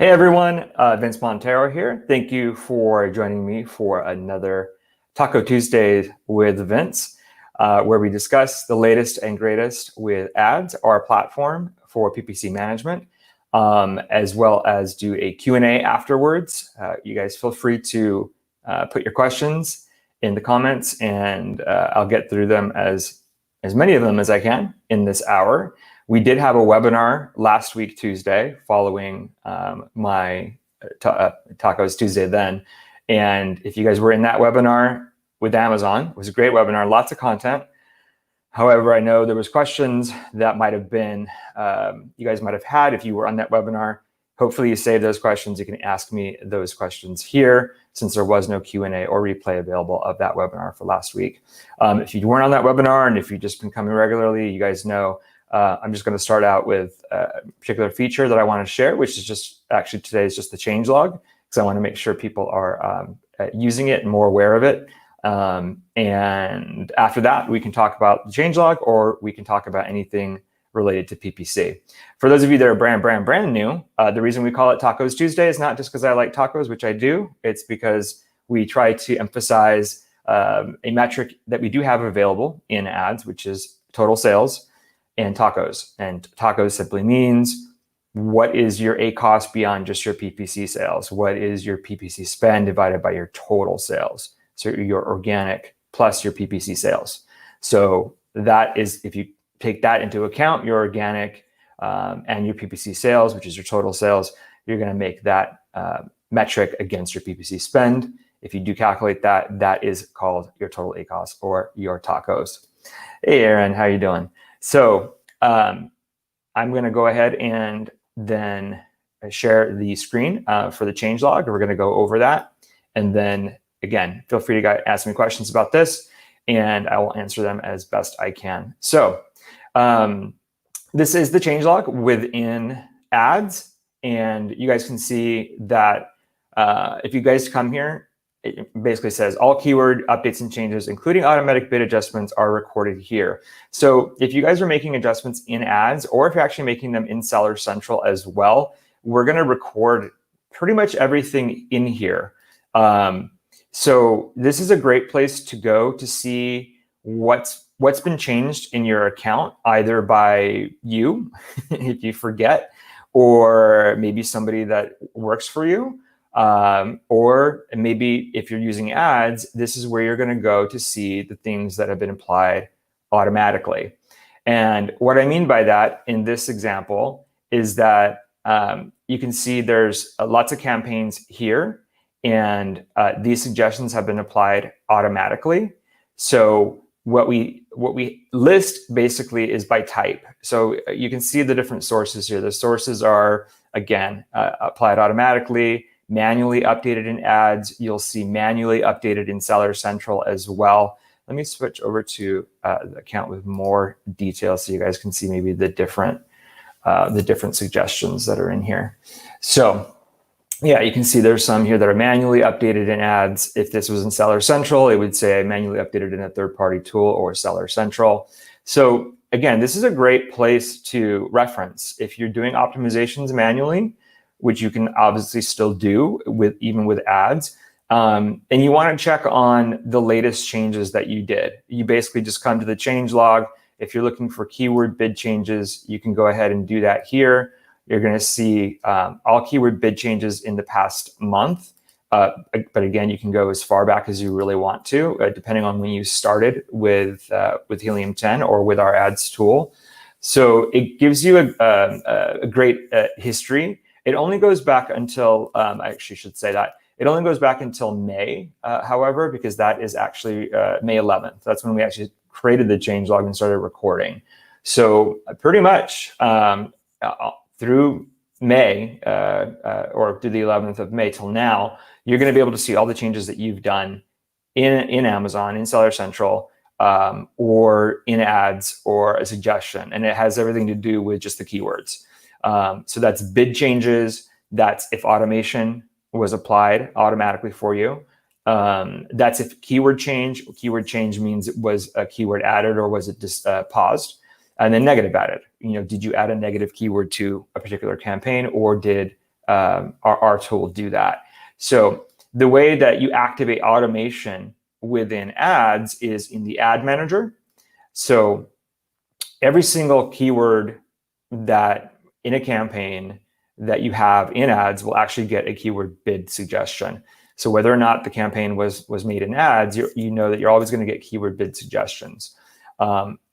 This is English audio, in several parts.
Hey everyone, Vince Montero here. Thank you for joining me for another Taco Tuesdays with Vince, where we discuss the latest and greatest with ads, our platform for PPC management, as well as do a Q&A afterwards. You guys feel free to put your questions in the comments, and I'll get through them as many of them as I can in this hour. We did have a webinar last week, Tuesday, following my TACoS Tuesday then. And if you guys were in that webinar with Amazon, it was a great webinar, lots of content. However, I know there was questions that might have been, you guys might have had if you were on that webinar. Hopefully you saved those questions. You can ask me those questions here since there was no Q&A or replay available of that webinar for last week. If you weren't on that webinar and if you've just been coming regularly, you guys know I'm just going to start out with a particular feature that I want to share, which is just actually today is just the changelog, because I want to make sure people are using it and more aware of it. And after that, we can talk about the changelog, or we can talk about anything related to PPC. For those of you that are brand new, the reason we call it TACoS Tuesday is not just because I like tacos, which I do. It's because we try to emphasize a metric that we do have available in ads, which is total sales and TACoS. And TACoS simply means, what is your ACoS beyond just your PPC sales? What is your PPC spend divided by your total sales? So your organic plus your PPC sales. So that is, if you take that into account, your organic and your PPC sales, which is your total sales, you're going to make that metric against your PPC spend. If you do calculate that, that is called your total ACoS or your TACoS. Hey, Aaron, how you doing? So I'm going to go ahead and then share the screen for the changelog. We're going to go over that. And then, again, feel free to ask me questions about this, and I will answer them as best I can. So this is the changelog within ads. And you guys can see that if you guys come here, it basically says all keyword updates and changes, including automatic bid adjustments, are recorded here. So if you guys are making adjustments in ads, or if you're actually making them in Seller Central as well, we're going to record pretty much everything in here. So this is a great place to go to see what's been changed in your account, either by you, if you forget, or maybe somebody that works for you. Or maybe if you're using ads, this is where you're going to go to see the things that have been applied automatically. And what I mean by that in this example is that you can see there's lots of campaigns here, and these suggestions have been applied automatically. So what we list basically is by type. So you can see the different sources here. The sources are, again, applied automatically, manually updated in ads. You'll see manually updated in Seller Central as well. Let me switch over to the account with more details so you guys can see maybe the different suggestions that are in here. So yeah, you can see there's some here that are manually updated in ads. If this was in Seller Central, it would say manually updated in a third-party tool or Seller Central. So again, this is a great place to reference. If you're doing optimizations manually, which you can obviously still do even with ads, and you want to check on the latest changes that you did. You basically just come to the changelog. If you're looking for keyword bid changes, you can go ahead and do that here. You're going to see all keyword bid changes in the past month. But again, you can go as far back as you really want to, depending on when you started with Helium 10 or with our ads tool. So it gives you a great history. It only goes back until, I actually should say that, it only goes back until May, however, because that is actually May 11th. That's when we actually created the changelog and started recording. So pretty much through May, or through the 11th of May till now, you're going to be able to see all the changes that you've done in Amazon, in Seller Central, or in ads, or a suggestion. And it has everything to do with just the keywords. So that's bid changes. That's if automation was applied automatically for you. That's if keyword change. Keyword change means was a keyword added or was it just paused? And then negative added. Did you add a negative keyword to a particular campaign, or did our tool do that. So the way that you activate automation within ads is in the ad manager. So every single keyword that in a campaign that you have in ads will actually get a keyword bid suggestion. So whether or not the campaign was made in ads, you know that you're always going to get keyword bid suggestions.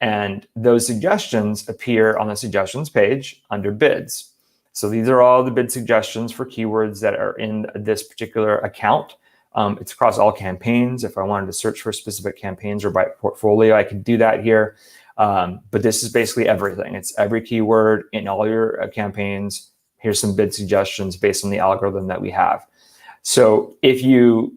And those suggestions appear on the suggestions page under bids. So these are all the bid suggestions for keywords that are in this particular account. It's across all campaigns. If I wanted to search for specific campaigns or by portfolio, I could do that here. But this is basically everything. It's every keyword in all your campaigns. Here's some bid suggestions based on the algorithm that we have. So if you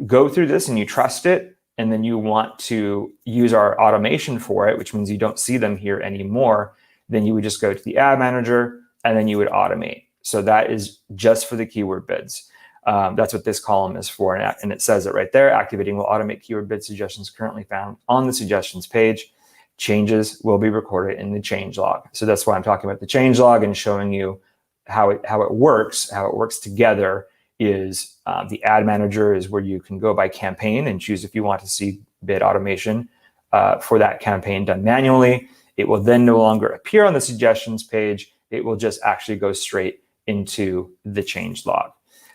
go through this and you trust it, and then you want to use our automation for it, which means you don't see them here anymore, then you would just go to the ad manager and then you would automate. So that is just for the keyword bids. That's what this column is for. And it says it right there. Activating will automate keyword bid suggestions currently found on the suggestions page. Changes will be recorded in the change log. So that's why I'm talking about the change log and showing you how it works. How it works together is the ad manager is where you can go by campaign and choose if you want to see bid automation for that campaign done manually. It will then no longer appear on the suggestions page. It will just actually go straight into the change log.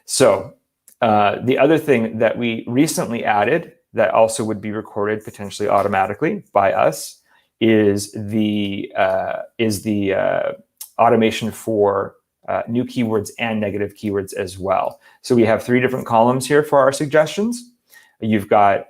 So the other thing that we recently added that also would be recorded potentially automatically by us is the automation for new keywords and negative keywords as well. So we have 3 different columns here for our suggestions. You've got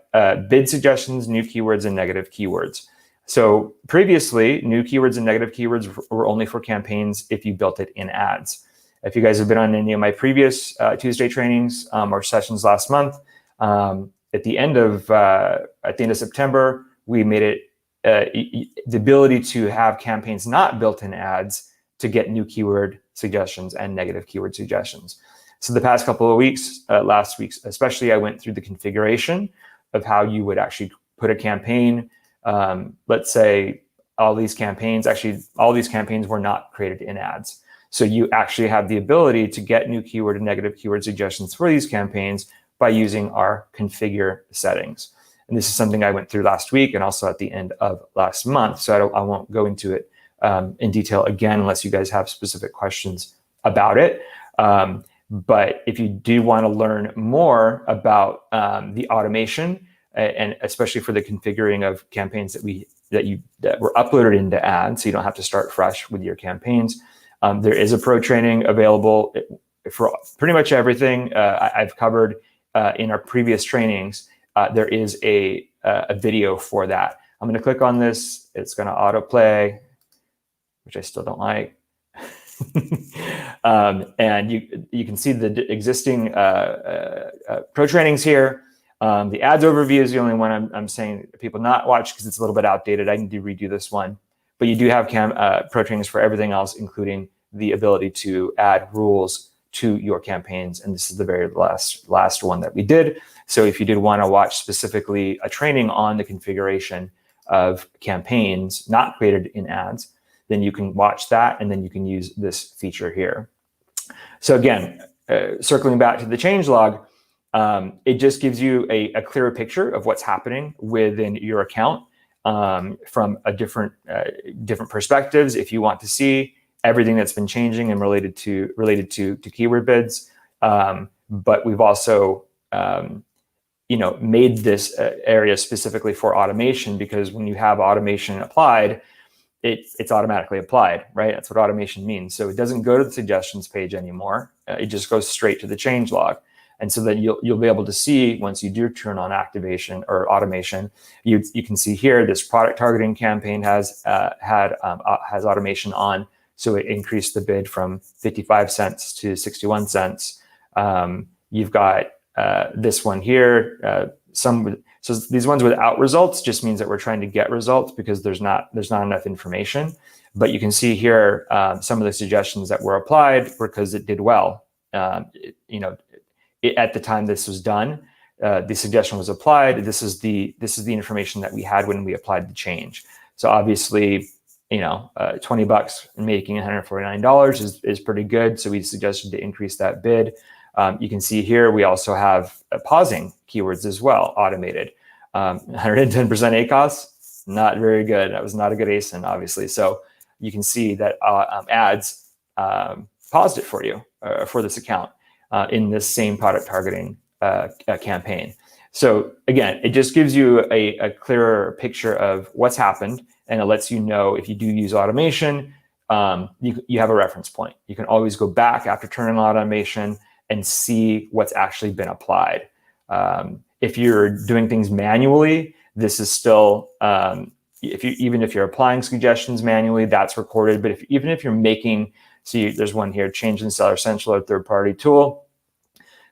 bid suggestions, new keywords, and negative keywords. So previously, new keywords and negative keywords were only for campaigns if you built it in ads. If you guys have been on any of my previous Tuesday trainings or sessions last month, at the end of September, we made it the ability to have campaigns not built in ads to get new keyword suggestions and negative keyword suggestions. So the past couple of weeks, last week especially, I went through the configuration of how you would actually put a campaign. Let's say all these campaigns were not created in ads. So you actually have the ability to get new keyword and negative keyword suggestions for these campaigns by using our configure settings. And this is something I went through last week and also at the end of last month. So I won't go into it in detail again, unless you guys have specific questions about it. But if you do want to learn more about the automation, and especially for the configuring of campaigns that were uploaded into ads, so you don't have to start fresh with your campaigns, there is a pro training available for pretty much everything I've covered in our previous trainings. There is a video for that. I'm going to click on this. It's going to autoplay, which I still don't like. And you can see the existing pro trainings here. The ads overview is the only one I'm saying people not watch because it's a little bit outdated. I need to redo this one. But you do have pro trainings for everything else, including the ability to add rules to your campaigns. And this is the very last one that we did. So if you did want to watch specifically a training on the configuration of campaigns not created in ads, then you can watch that, and then you can use this feature here. So again, circling back to the change log, it just gives you a clearer picture of what's happening within your account from a different perspectives. If you want to see everything that's been changing and related to keyword bids, but we've also made this area specifically for automation, because when you have automation applied, it's automatically applied, right? That's what automation means. So it doesn't go to the suggestions page anymore. It just goes straight to the change log. And so then you'll be able to see, once you do turn on activation or automation, you can see here this product targeting campaign has automation on. So it increased the bid from 55 cents to 61 cents. You've got this one here. So these ones without results just means that we're trying to get results because there's not enough information. But you can see here some of the suggestions that were applied because it did well. At the time this was done, the suggestion was applied. This is the information that we had when we applied the change. So obviously, 20 bucks making $149 is pretty good. So we suggested to increase that bid. You can see here, we also have pausing keywords as well, automated. 110% ACoS, not very good. That was not a good ASIN, obviously. So you can see that ads paused it for you for this account in this same product targeting campaign. So again, it just gives you a clearer picture of what's happened, and it lets you know if you do use automation, you have a reference point. You can always go back after turning on automation and see what's actually been applied. If you're doing things manually, this is still, even if you're applying suggestions manually, that's recorded. But even if you're making, see, there's one here, change in Seller Central or third-party tool.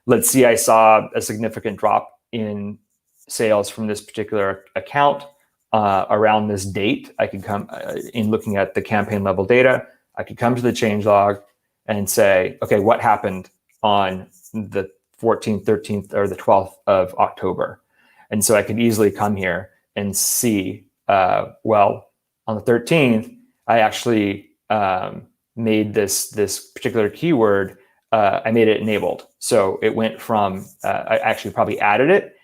Let's see, I saw a significant drop in sales from this particular account around this date. I could come in looking at the campaign level data, I could come to the change log and say, okay, what happened on the 14th, 13th, or the 12th of October? And so I could easily come here and see, well, on the 13th, I actually made this particular keyword, I made it enabled. So it went from, I actually probably added it.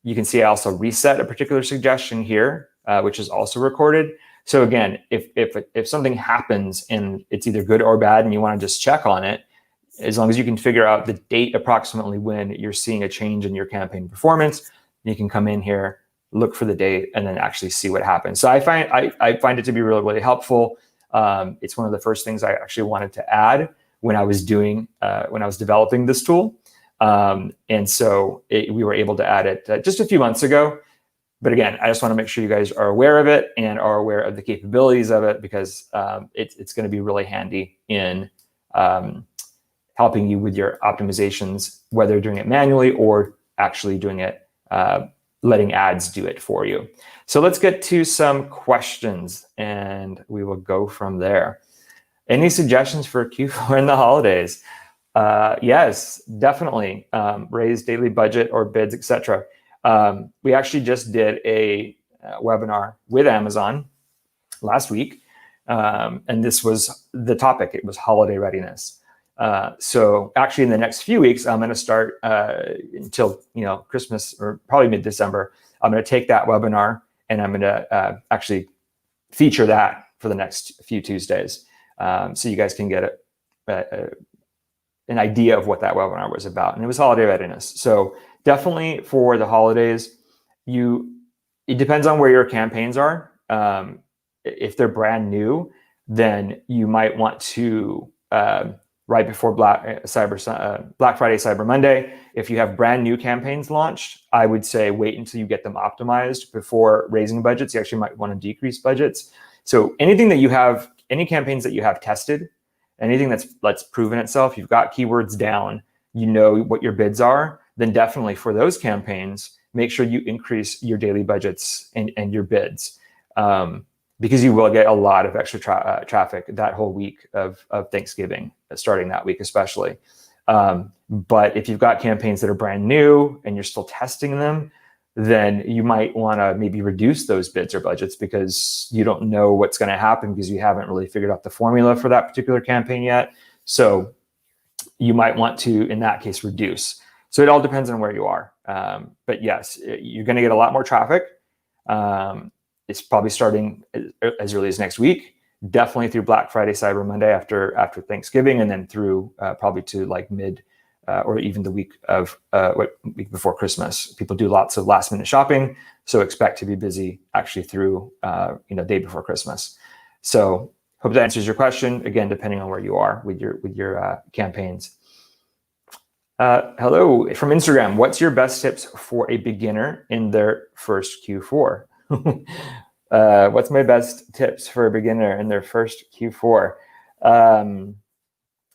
You can see I also reset a particular suggestion here, which is also recorded. So again, if something happens and it's either good or bad and you want to just check on it, as long as you can figure out the date approximately when you're seeing a change in your campaign performance, you can come in here, look for the date, and then actually see what happens. So I find it to be really, really helpful. It's one of the first things I actually wanted to add when I was developing this tool. And so we were able to add it just a few months ago. But again, I just want to make sure you guys are aware of it and are aware of the capabilities of it, because it's going to be really handy in helping you with your optimizations, whether doing it manually or actually doing it, letting ads do it for you. So let's get to some questions and we will go from there. Any suggestions for Q4 in the holidays? Yes, definitely. Raise daily budget or bids, etc. We actually just did a webinar with Amazon last week, and this was the topic. It was holiday readiness. So actually in the next few weeks, I'm going to start until Christmas or probably mid-December. I'm going to take that webinar and I'm going to actually feature that for the next few Tuesdays, so you guys can get an idea of what that webinar was about. And it was holiday readiness. So definitely for the holidays, it depends on where your campaigns are. If they're brand new, then you might want to right before Black Friday, Cyber Monday. If you have brand new campaigns launched, I would say wait until you get them optimized before raising budgets. You actually might want to decrease budgets. So anything that you have, any campaigns that you have tested, anything that's proven itself, you've got keywords down, you know what your bids are, then definitely for those campaigns, make sure you increase your daily budgets and your bids, because you will get a lot of extra traffic that whole week of Thanksgiving, starting that week especially. But if you've got campaigns that are brand new and you're still testing them, then you might want to maybe reduce those bids or budgets because you don't know what's going to happen because you haven't really figured out the formula for that particular campaign yet. So you might want to, in that case, reduce. So it all depends on where you are. But yes, you're going to get a lot more traffic. It's probably starting as early as next week, definitely through Black Friday, Cyber Monday after Thanksgiving, and then through probably to like mid or even the week before Christmas. People do lots of last minute shopping, so expect to be busy actually through day before Christmas. So hope that answers your question. Again, depending on where you are with your campaigns. Hello from Instagram. What's your best tips for a beginner in their first Q4? What's my best tips for a beginner in their first Q4?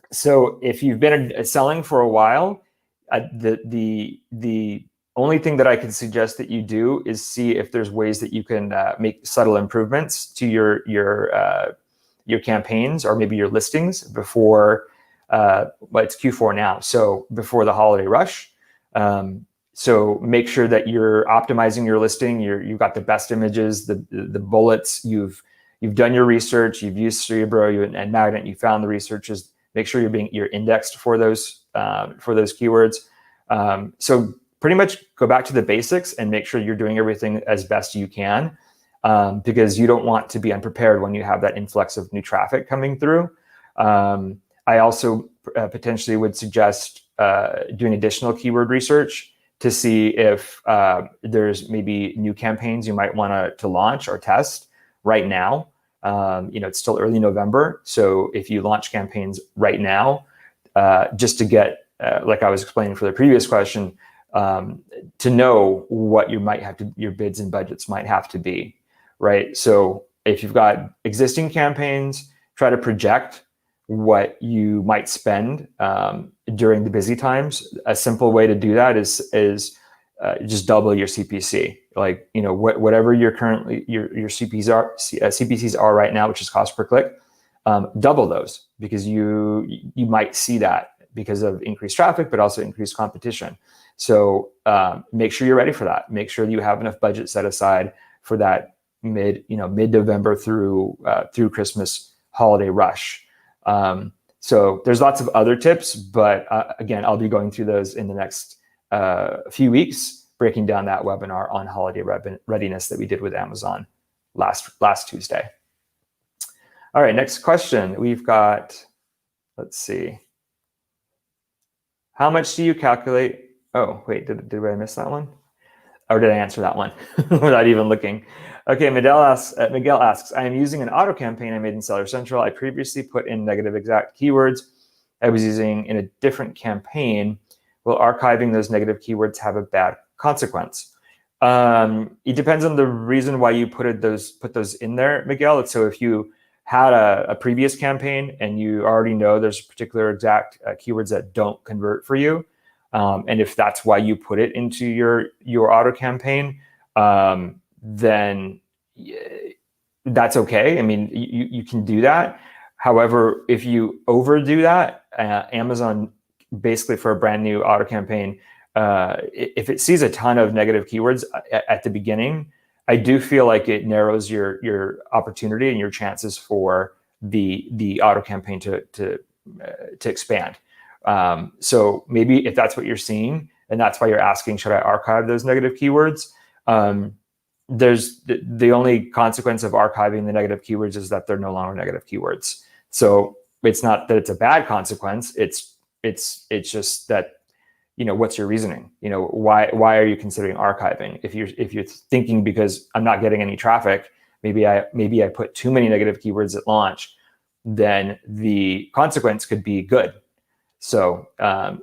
So if you've been selling for a while, the only thing that I can suggest that you do is see if there's ways that you can make subtle improvements to your campaigns or maybe your listings before, but it's Q4 now, so before the holiday rush. So make sure that you're optimizing your listing. You've got the best images, the bullets. You've you've done your research, you've used Cerebro and Magnet, you found the researches. Make sure you're indexed for those keywords. So pretty much go back to the basics and make sure you're doing everything as best you can, because you don't want to be unprepared when you have that influx of new traffic coming through. I also potentially would suggest doing additional keyword research to see if there's maybe new campaigns you might want to launch or test right now. It's still early November, so if you launch campaigns right now, just to get, like I was explaining for the previous question, to know what your bids and budgets might have to be, right? So if you've got existing campaigns, try to project what you might spend during the busy times. A simple way to do that is just double your CPC. Like, whatever your CPCs are right now, which is cost per click, double those, because you might see that because of increased traffic, but also increased competition. So make sure you're ready for that. Make sure you have enough budget set aside for that mid-November through Christmas holiday rush. So there's lots of other tips, but again, I'll be going through those in the next few weeks, breaking down that webinar on holiday readiness that we did with Amazon last Tuesday. All right, next question. We've got, let's see. How much do you calculate? Oh, wait, did I miss that one? Or did I answer that one without even looking? Okay, Miguel asks, I am using an auto campaign I made in Seller Central. I previously put in negative exact keywords I was using in a different campaign. Will archiving those negative keywords have a bad consequence? It depends on the reason why you put those in there, Miguel. So if you had a previous campaign and you already know there's particular exact keywords that don't convert for you, and if that's why you put it into your auto campaign, then that's okay. I mean, you can do that. However, if you overdo that, Amazon, basically for a brand new auto campaign, if it sees a ton of negative keywords at the beginning, I do feel like it narrows your opportunity and your chances for the auto campaign to expand. So maybe if that's what you're seeing and that's why you're asking, should I archive those negative keywords? There's the only consequence of archiving the negative keywords is that they're no longer negative keywords. So it's not that it's a bad consequence. It's just that, what's your reasoning? Why are you considering archiving? If you're thinking because I'm not getting any traffic, maybe I put too many negative keywords at launch, then the consequence could be good. So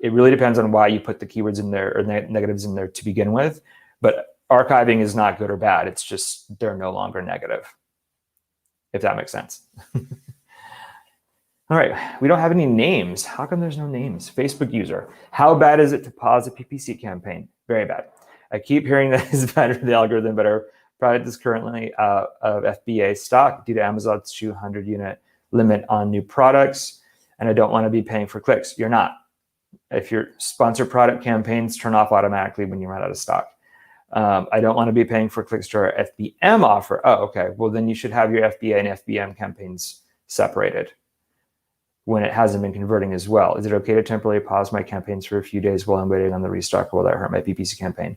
it really depends on why you put the keywords in there or negatives in there to begin with. But archiving is not good or bad. It's just they're no longer negative, if that makes sense. All right, we don't have any names. How come there's no names? Facebook user. How bad is it to pause a PPC campaign? Very bad. I keep hearing that it's bad for the algorithm, but our product is currently out of FBA stock due to Amazon's 200 unit limit on new products, and I don't want to be paying for clicks. You're not. If your sponsored product campaigns turn off automatically when you run out of stock. I don't want to be paying for clicks to our FBM offer. Oh, okay. Well, then you should have your FBA and FBM campaigns separated when it hasn't been converting as well. Is it okay to temporarily pause my campaigns for a few days while I'm waiting on the restock, or will that hurt my PPC campaign?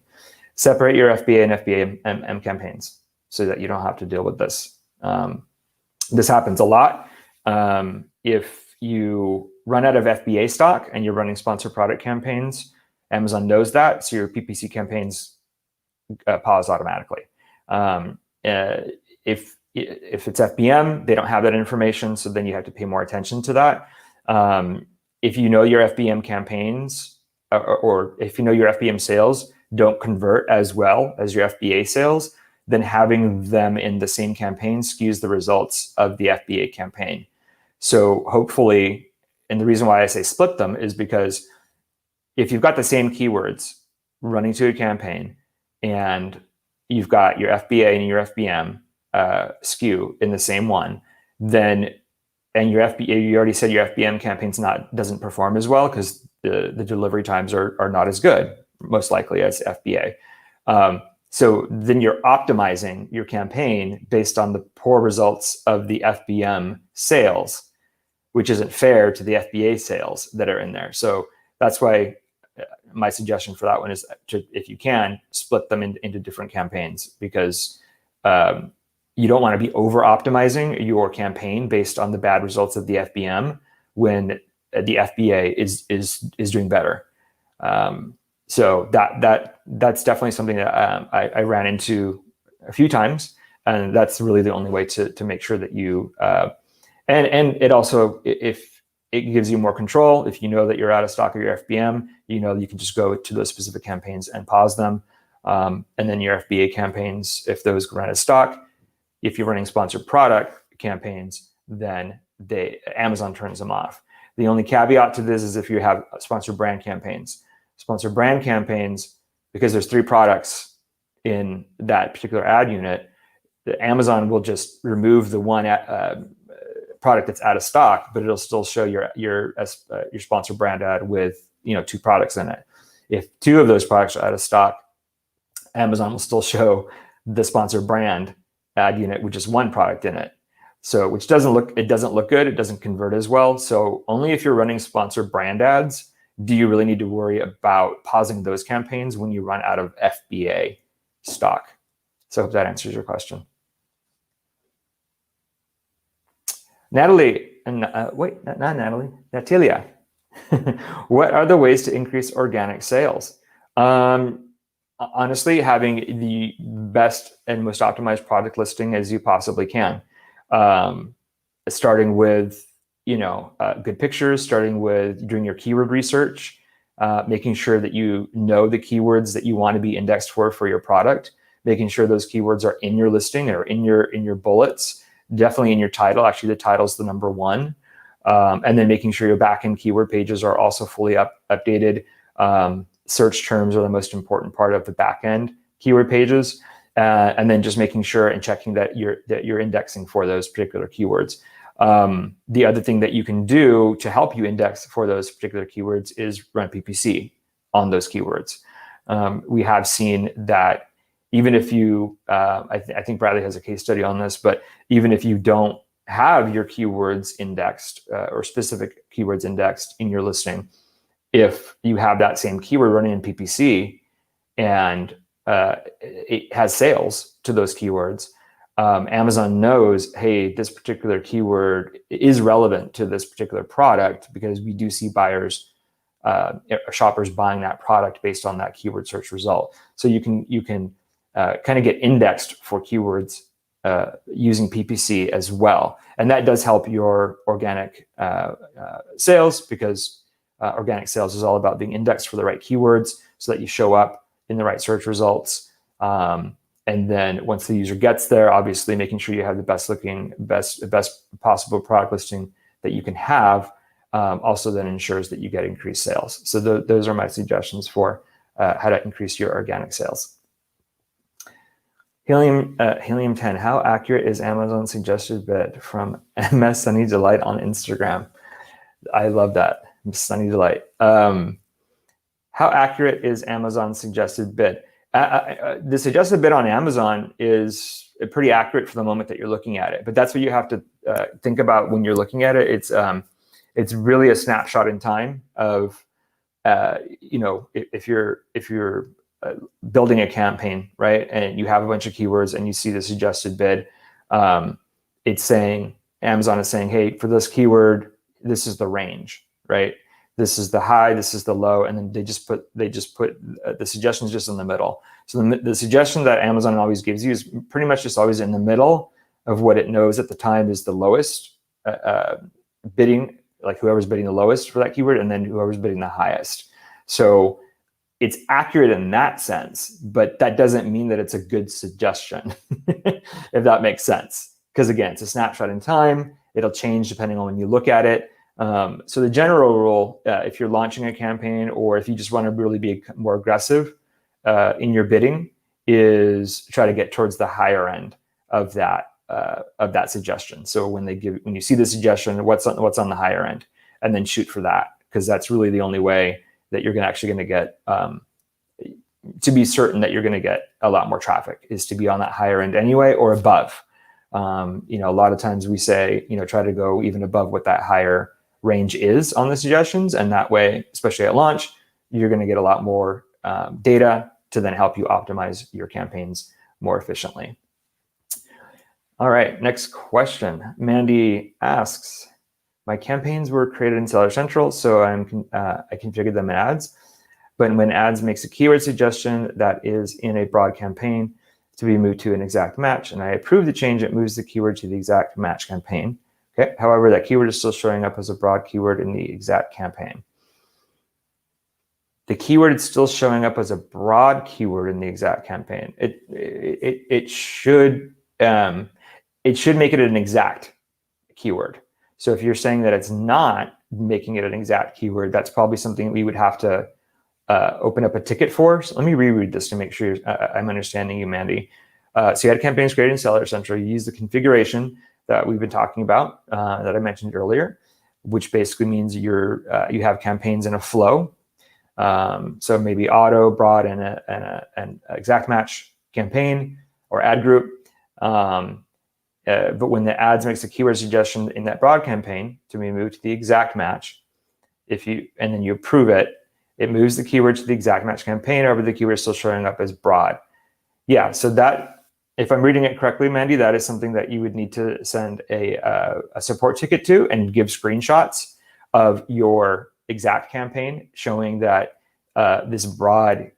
Separate your FBA and FBM campaigns so that you don't have to deal with this. This happens a lot. If you run out of FBA stock and you're running sponsored product campaigns, Amazon knows that, so your PPC campaigns pause automatically. If it's FBM, they don't have that information, so then you have to pay more attention to that. If you know your FBM campaigns, or if you know your FBM sales don't convert as well as your FBA sales, then having them in the same campaign skews the results of the FBA campaign. So hopefully, and the reason why I say split them is because if you've got the same keywords running to a campaign and you've got your FBA and your FBM SKU in the same one, then, and your FBA, you already said your FBM campaign's doesn't perform as well because the delivery times are not as good, most likely, as FBA. So then you're optimizing your campaign based on the poor results of the FBM sales, which isn't fair to the FBA sales that are in there. So that's why my suggestion for that one is to, if you can, split them into different campaigns, because you don't want to be over optimizing your campaign based on the bad results of the FBM when the FBA is doing better. So that's definitely something that I ran into a few times, and that's really the only way to make sure that you and it also, if it gives you more control, if you know that you're out of stock of your FBM, you know you can just go to those specific campaigns and pause them, and then your FBA campaigns, if those run out of stock, if you're running sponsored product campaigns, then Amazon turns them off. The only caveat to this is if you have sponsored brand campaigns. Sponsored brand campaigns, because there's 3 products in that particular ad unit, the Amazon will just remove the one product that's out of stock, but it'll still show your sponsored brand ad with 2 products in it. If 2 of those products are out of stock, Amazon will still show the sponsored brand ad unit with just 1 product in it. So which doesn't look good. It doesn't convert as well. So only if you're running sponsored brand ads do you really need to worry about pausing those campaigns when you run out of FBA stock. So I hope that answers your question. Natalie, wait, not Natalie, Natalia. What are the ways to increase organic sales? Honestly, having the best and most optimized product listing as you possibly can. Starting with good pictures, starting with doing your keyword research, making sure that you know the keywords that you want to be indexed for your product, making sure those keywords are in your listing or in your bullets, definitely in your title. Actually, the title's the number 1. And then making sure your backend keyword pages are also fully updated. Search terms are the most important part of the backend keyword pages. And then just making sure and checking that you're indexing for those particular keywords. The other thing that you can do to help you index for those particular keywords is run PPC on those keywords. We have seen that even if you, I think Bradley has a case study on this, but even if you don't have your keywords indexed or specific keywords indexed in your listing, if you have that same keyword running in PPC and it has sales to those keywords, Amazon knows, hey, this particular keyword is relevant to this particular product because we do see buyers, shoppers buying that product based on that keyword search result. So you can kind of get indexed for keywords using PPC as well. And that does help your organic sales, because organic sales is all about being indexed for the right keywords so that you show up in the right search results. And then once the user gets there, obviously making sure you have the best possible product listing that you can have also then ensures that you get increased sales. So those are my suggestions for how to increase your organic sales. Helium 10, how accurate is Amazon's suggested bid from MS Sunny Delight on Instagram? I love that, Sunny Delight. How accurate is Amazon's suggested bid? The suggested bid on Amazon is pretty accurate for the moment that you're looking at it, but that's what you have to think about when you're looking at it. It's really a snapshot in time of, if you're building a campaign, right, and you have a bunch of keywords and you see the suggested bid, it's saying, Amazon is saying, hey, for this keyword, this is the range, right? This is the high, this is the low, and then they just put the suggestions just in the middle. So the suggestion that Amazon always gives you is pretty much just always in the middle of what it knows at the time is the lowest bidding, like whoever's bidding the lowest for that keyword, and then whoever's bidding the highest. So it's accurate in that sense, but that doesn't mean that it's a good suggestion, if that makes sense. Because again, it's a snapshot in time. It'll change depending on when you look at it. So the general rule, if you're launching a campaign or if you just want to really be more aggressive in your bidding, is try to get towards the higher end of that suggestion. So when you see the suggestion, what's on the higher end, and then shoot for that, because that's really the only way that you're actually going to get to be certain that you're going to get a lot more traffic is to be on that higher end anyway or above. You know, a lot of times we say, you know, try to go even above what that higher range is on the suggestions. And that way, especially at launch, you're going to get a lot more data to then help you optimize your campaigns more efficiently. All right, next question. Mandy asks, my campaigns were created in Seller Central, so I configured them in ads. But when ads makes a keyword suggestion that is in a broad campaign to be moved to an exact match, and I approve the change, it moves the keyword to the exact match campaign. Okay. However, that keyword is still showing up as a broad keyword in the exact campaign. The keyword is still showing up as a broad keyword in the exact campaign. It should make it an exact keyword. So if you're saying that it's not making it an exact keyword, that's probably something we would have to open up a ticket for. So let me reread this to make sure I'm understanding you, Mandy. So you had campaigns created in Seller Central. You use the configuration that we've been talking about that I mentioned earlier, which basically means you have campaigns in a flow. So maybe auto, broad, and an exact match campaign or ad group. But when the ads makes a keyword suggestion in that broad campaign to be moved to the exact match, and then you approve it, it moves the keyword to the exact match campaign. However, the keyword is still showing up as broad. Yeah, so that, if I'm reading it correctly, Mandy, that is something that you would need to send a support ticket to and give screenshots of your exact campaign showing that this broad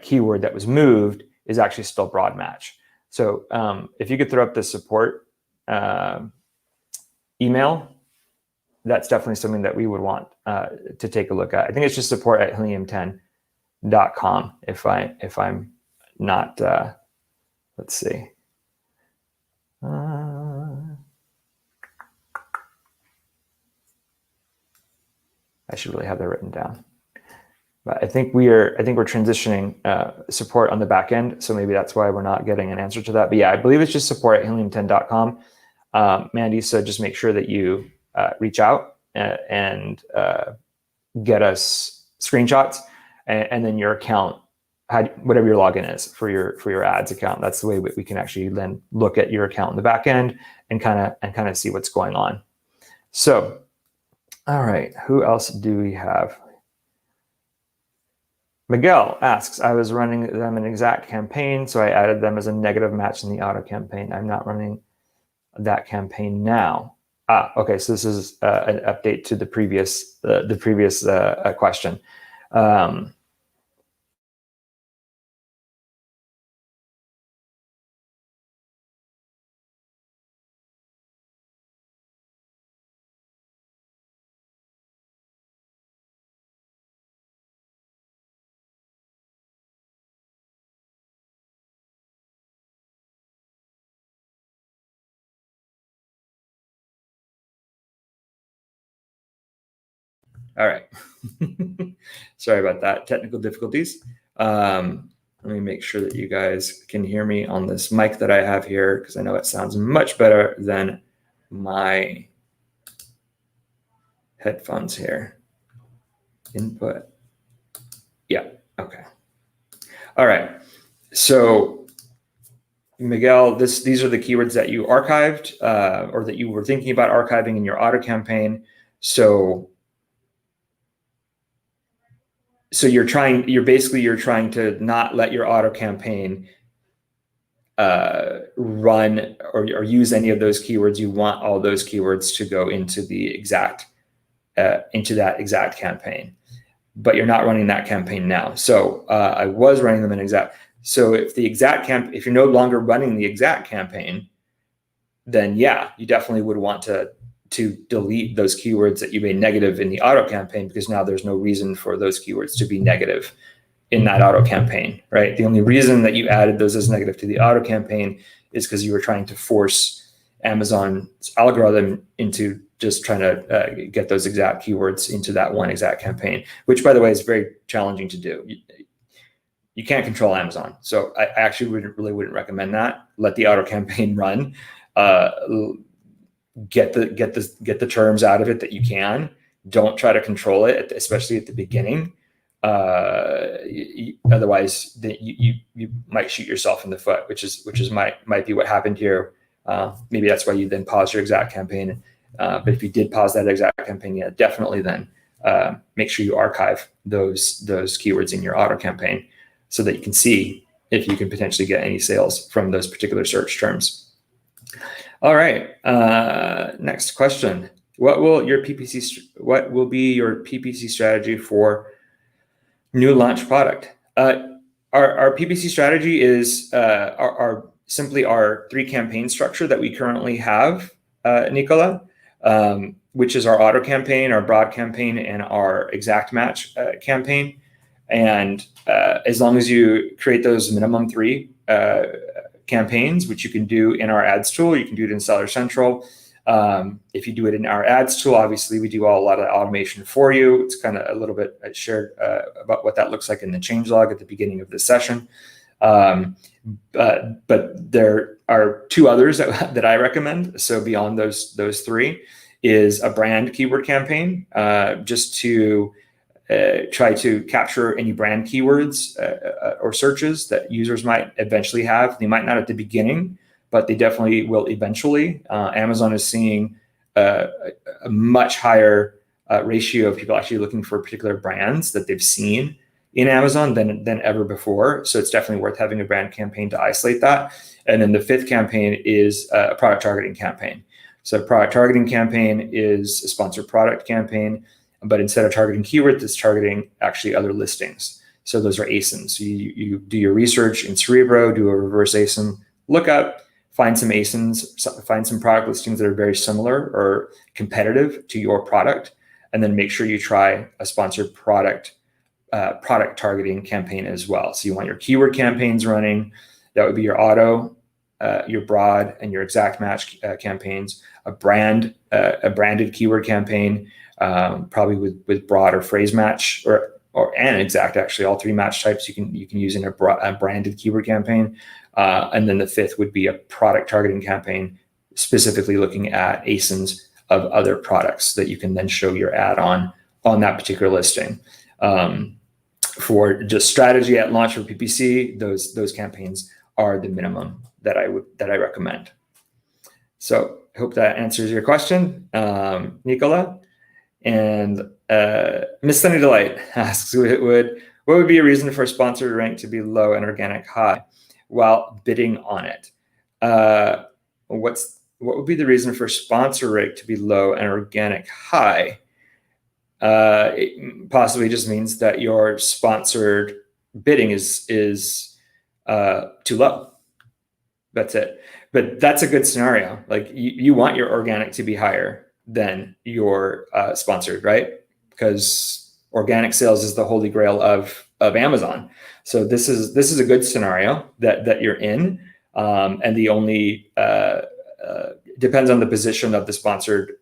keyword that was moved is actually still broad match. So if you could throw up the support email, that's definitely something that we would want to take a look at. I think it's just support@helium10.com if I'm not, let's see. I should really have that written down. But I think we're transitioning support on the back end, so maybe that's why we're not getting an answer to that. But yeah, I believe it's just support@helium10.com. Mandy, so just make sure that you reach out and get us screenshots, and then your account, whatever your login is for your ads account. That's the way we can actually then look at your account in the back end and kind of see what's going on. So, all right, who else do we have? Miguel asks, I was running them an exact campaign, so I added them as a negative match in the auto campaign. I'm not running that campaign now. Okay, so this is an update to the previous question. All right. Sorry about that. Technical difficulties. Let me make sure that you guys can hear me on this mic that I have here, because I know it sounds much better than my headphones here. Input. Yeah. Okay. All right. So, Miguel, these are the keywords that you archived or that you were thinking about archiving in your auto campaign. So you're trying to not let your auto campaign run or use any of those keywords. You want all those keywords to go into the exact into that exact campaign, but you're not running that campaign now. So I was running them in exact. So if you're no longer running the exact campaign, then yeah, you definitely would want to delete those keywords that you made negative in the auto campaign, because now there's no reason for those keywords to be negative in that auto campaign, right? The only reason that you added those as negative to the auto campaign is because you were trying to force Amazon's algorithm into just trying to get those exact keywords into that one exact campaign, which, by the way, is very challenging to do. You can't control Amazon. So I actually wouldn't recommend that. Let the auto campaign run. Get the terms out of it that you can. Don't try to control it, especially at the beginning. Otherwise, you might shoot yourself in the foot, which might be what happened here. Maybe that's why you then pause your exact campaign. But if you did pause that exact campaign, yeah, definitely then make sure you archive those keywords in your auto campaign so that you can see if you can potentially get any sales from those particular search terms. All right, next question. What will be your PPC strategy for new launch product? Our PPC strategy is simply our 3 campaign structure that we currently have, Nicola, which is our auto campaign, our broad campaign, and our exact match campaign. And as long as you create those minimum 3 campaigns, which you can do in our ads tool, you can do it in Seller Central. If you do it in our ads tool, obviously we do a lot of automation for you. It's kind of a little bit shared about what that looks like in the changelog at the beginning of the session. But there are 2 others that I recommend. So beyond those 3 is a brand keyword campaign, just to try to capture any brand keywords or searches that users might eventually have. They might not at the beginning, but they definitely will eventually. Amazon is seeing a much higher ratio of people actually looking for particular brands that they've seen in Amazon than ever before. So it's definitely worth having a brand campaign to isolate that. And then the 5th campaign is a product targeting campaign. So product targeting campaign is a sponsored product campaign, but instead of targeting keywords, it's targeting actually other listings. So those are ASINs. So you do your research in Cerebro, do a reverse ASIN lookup, find some ASINs, find some product listings that are very similar or competitive to your product, and then make sure you try a sponsored product targeting campaign as well. So you want your keyword campaigns running. That would be your auto, your broad, and your exact match campaigns. A branded keyword campaign, probably with broad or phrase match and exact. Actually, all 3 match types you can use in a branded keyword campaign. And then the 5th would be a product targeting campaign, specifically looking at ASINs of other products that you can then show your ad on that particular listing. For just strategy at launch for PPC, those campaigns are the minimum that I recommend. So I hope that answers your question, Nicola. And Miss Sunny Delight asks, what would be a reason for a sponsored rank to be low and organic high while bidding on it? What would be the reason for sponsor rank to be low and organic high? It possibly just means that your sponsored bidding is too low. That's it. But that's a good scenario. Like you want your organic to be higher than your sponsored, right? Because organic sales is the holy grail of Amazon. So this is a good scenario that you're in, and the only depends on the position of the sponsored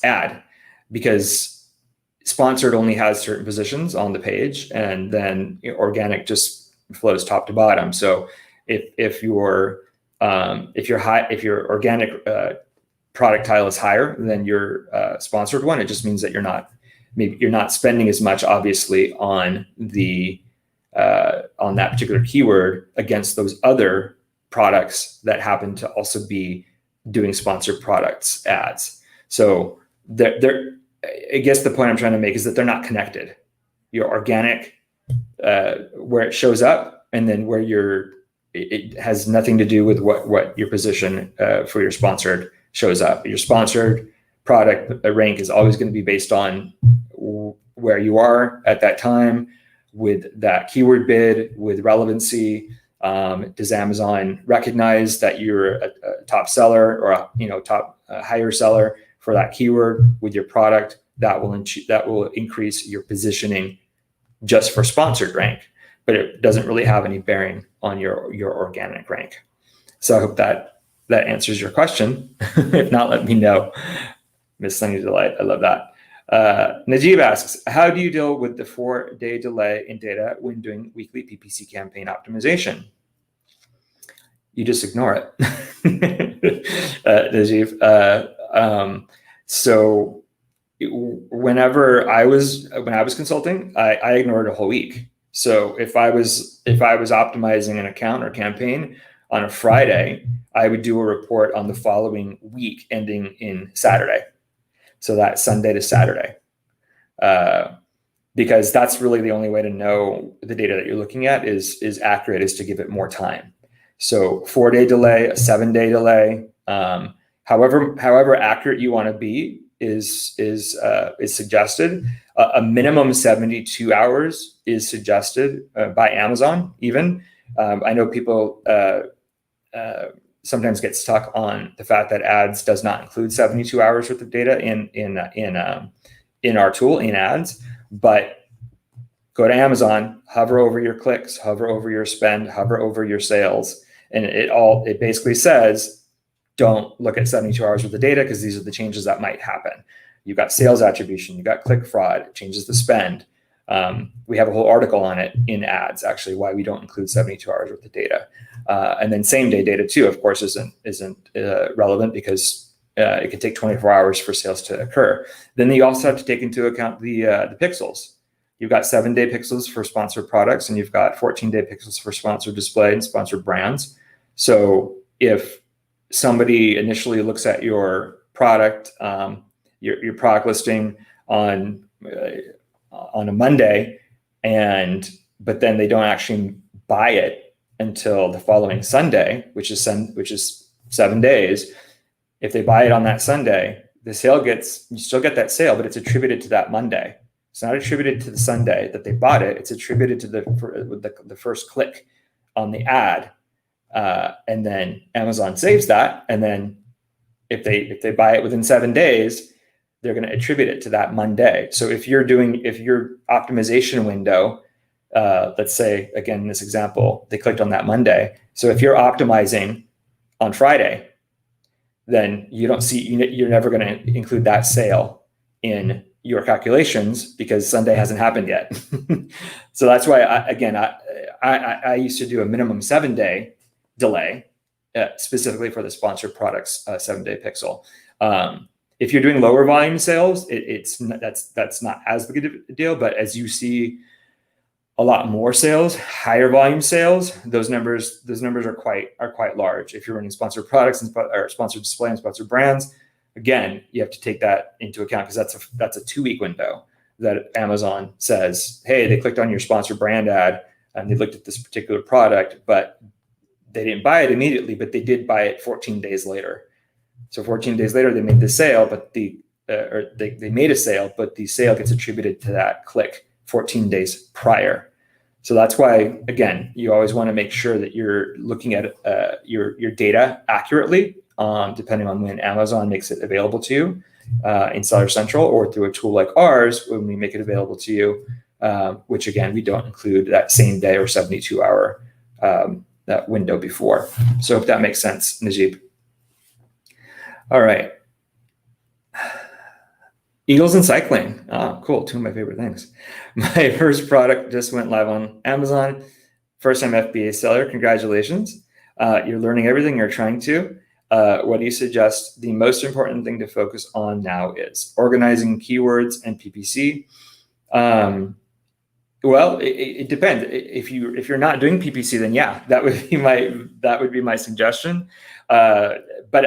ad, because sponsored only has certain positions on the page, and then organic just flows top to bottom. So if your organic product tile is higher than your sponsored one, it just means that you're not spending as much, obviously, on that particular keyword against those other products that happen to also be doing sponsored products ads. So I guess the point I'm trying to make is that they're not connected. Your organic, where it shows up, and then where it has nothing to do with what your position for your sponsored shows up. Your sponsored product rank is always going to be based on where you are at that time with that keyword bid, with relevancy. Does Amazon recognize that you're a top seller or a top higher seller for that keyword with your product? That will increase your positioning just for sponsored rank, but it doesn't really have any bearing on your organic rank. So I hope that answers your question. If not, let me know. Miss Sunny Delight, I love that. Najib asks, how do you deal with the 4-day delay in data when doing weekly PPC campaign optimization? You just ignore it, Najib. So When I was consulting, I ignored a whole week. So if I was optimizing an account or campaign on a Friday, I would do a report on the following week ending in Saturday. So that Sunday to Saturday, because that's really the only way to know the data that you're looking at is accurate, is to give it more time. So 4-day delay, a 7-day delay, however accurate you want to be is suggested. A minimum 72 hours is suggested by Amazon. Even I know people sometimes get stuck on the fact that ads does not include 72 hours worth of data in our tool in ads, but go to Amazon, hover over your clicks, hover over your spend, hover over your sales, and it basically says, don't look at 72 hours worth of data because these are the changes that might happen. You've got sales attribution, you've got click fraud, it changes the spend. We have a whole article on it in ads, actually, why we don't include 72 hours worth of data. And then same day data too, of course, isn't relevant because it can take 24 hours for sales to occur. Then you also have to take into account the pixels. You've got 7-day pixels for sponsored products, and you've got 14-day pixels for sponsored display and sponsored brands. So if somebody initially looks at your product, your product listing on a Monday, but then they don't actually buy it until the following Sunday, which is 7 days. If they buy it on that Sunday, you still get that sale, but it's attributed to that Monday. It's not attributed to the Sunday that they bought it. It's attributed to the first click on the ad, and then Amazon saves that. And then if they buy it within 7 days, they're going to attribute it to that Monday. So if your optimization window, let's say again in this example, they clicked on that Monday. So if you're optimizing on Friday, then you're never going to include that sale in your calculations because Sunday hasn't happened yet. So that's why I used to do a minimum 7-day delay specifically for the sponsored products 7-day pixel. If you're doing lower volume sales, that's not as big a deal. But as you see a lot more sales, higher volume sales, those numbers are quite large. If you're running sponsored products or sponsored display and sponsored brands, again, you have to take that into account because that's a 2-week window that Amazon says, hey, they clicked on your sponsored brand ad and they looked at this particular product, but they didn't buy it immediately, but they did buy it 14 days later. So 14 days later, they made the sale, but they made a sale, but the sale gets attributed to that click 14 days prior. So that's why, again, you always want to make sure that you're looking at your data accurately, depending on when Amazon makes it available to you in Seller Central or through a tool like ours when we make it available to you, which again, we don't include that same day or 72-hour that window before. So if that makes sense, Najib. All right. Eagles and cycling. Oh, cool. 2 of my favorite things. My first product just went live on Amazon. First time FBA seller. Congratulations. You're learning everything you're trying to. What do you suggest the most important thing to focus on now is? Organizing keywords and PPC. Well, it depends. If you're not doing PPC, then yeah, that would be my suggestion. But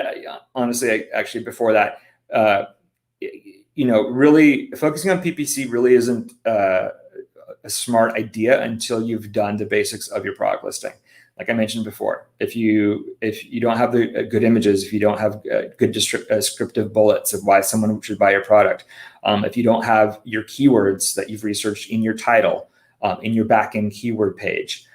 honestly, actually before that, really focusing on PPC really isn't a smart idea until you've done the basics of your product listing. Like I mentioned before, if you don't have the good images, if you don't have good descriptive bullets of why someone should buy your product, if you don't have your keywords that you've researched in your title, in your backend keyword page,